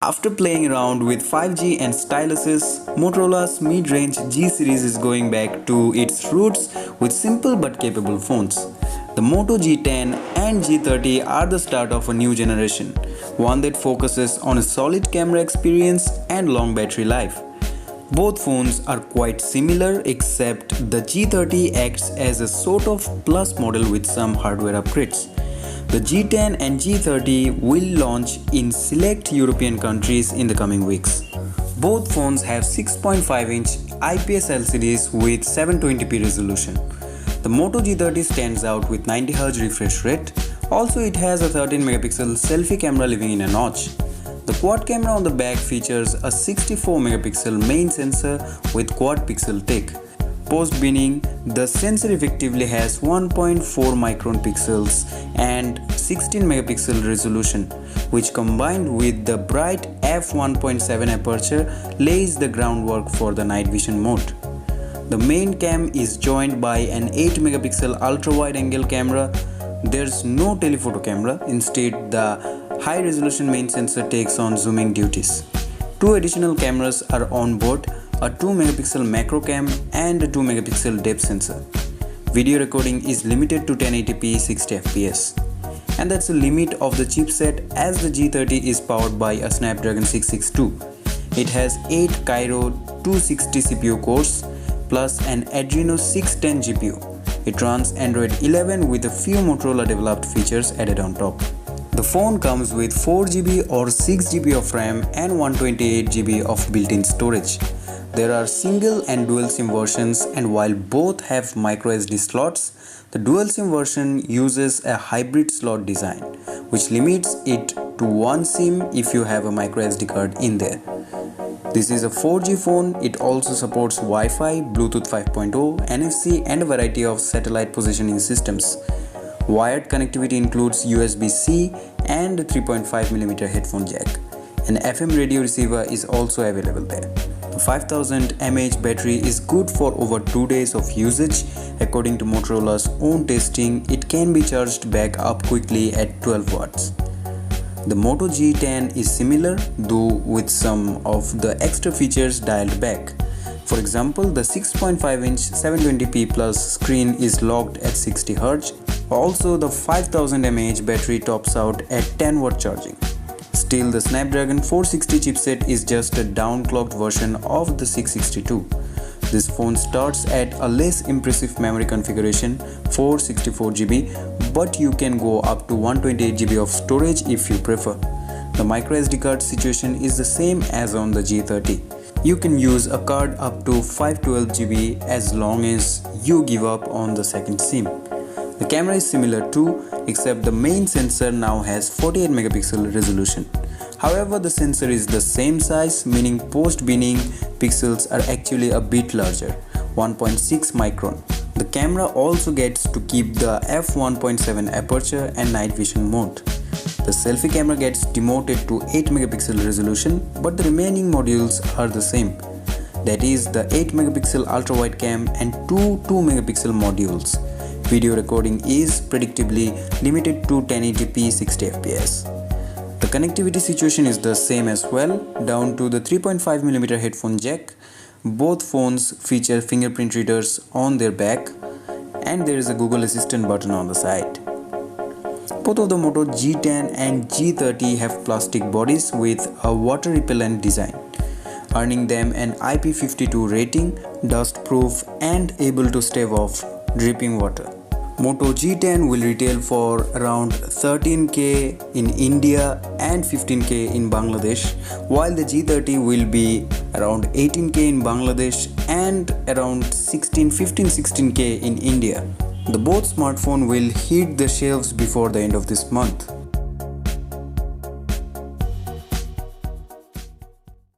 After playing around with 5G and styluses, Motorola's mid-range G series is going back to its roots with simple but capable phones. The Moto G10 and G30 are the start of a new generation, one that focuses on a solid camera experience and long battery life. Both phones are quite similar except the G30 acts as a sort of plus model with some hardware upgrades. The G10 and G30 will launch in select European countries in the coming weeks. Both phones have 6.5-inch IPS LCDs with 720p resolution. The Moto G30 stands out with 90Hz refresh rate. Also, it has a 13-megapixel selfie camera living in a notch. The quad camera on the back features a 64-megapixel main sensor with quad pixel tech. Post binning, the sensor effectively has 1.4 micron pixels and 16 megapixel resolution, which combined with the bright f1.7 aperture lays the groundwork for the night vision mode. The main cam is joined by an 8 megapixel ultra wide angle camera. There's no telephoto camera, instead the high resolution main sensor takes on zooming duties. Two additional cameras are on board, a 2 megapixel macro cam and a 2 megapixel depth sensor. Video recording is limited to 1080p 60fps. And that's the limit of the chipset, as the G30 is powered by a Snapdragon 662. It has 8 Kryo 260 CPU cores plus an Adreno 610 GPU. It runs Android 11 with a few Motorola developed features added on top. The phone comes with 4GB or 6GB of RAM and 128GB of built-in storage. There are single and dual SIM versions, and while both have microSD slots, the dual SIM version uses a hybrid slot design, which limits it to one SIM if you have a microSD card in there. This is a 4G phone. It also supports Wi-Fi, Bluetooth 5.0, NFC and a variety of satellite positioning systems. Wired connectivity includes USB-C and a 3.5mm headphone jack. An FM radio receiver is also available there. The 5000 mAh battery is good for over 2 days of usage. According to Motorola's own testing, it can be charged back up quickly at 12 watts. The Moto G10 is similar, though with some of the extra features dialed back. For example, the 6.5-inch 720p plus screen is locked at 60Hz. Also, the 5000 mAh battery tops out at 10 watt charging. Still, the Snapdragon 460 chipset is just a downclocked version of the 662. This phone starts at a less impressive memory configuration, 464GB, but you can go up to 128GB of storage if you prefer. The microSD card situation is the same as on the G30. You can use a card up to 512GB as long as you give up on the second SIM. The camera is similar too, except the main sensor now has 48 megapixel resolution. However, the sensor is the same size, meaning post-binning pixels are actually a bit larger, 1.6 micron. The camera also gets to keep the f1.7 aperture and night vision mode. The selfie camera gets demoted to 8 megapixel resolution, but the remaining modules are the same. That is the 8 megapixel ultra wide cam and two 2 megapixel modules. Video recording is predictably limited to 1080p 60fps. The connectivity situation is the same as well, down to the 3.5mm headphone jack. Both phones feature fingerprint readers on their back, and there is a Google Assistant button on the side. Both of the Moto G10 and G30 have plastic bodies with a water repellent design, earning them an IP52 rating, dust proof and able to stave off dripping water. Moto G10 will retail for around 13k in India and 15k in Bangladesh, while the G30 will be around 18k in Bangladesh and around 15-16k in India. The both smartphone will hit the shelves before the end of this month.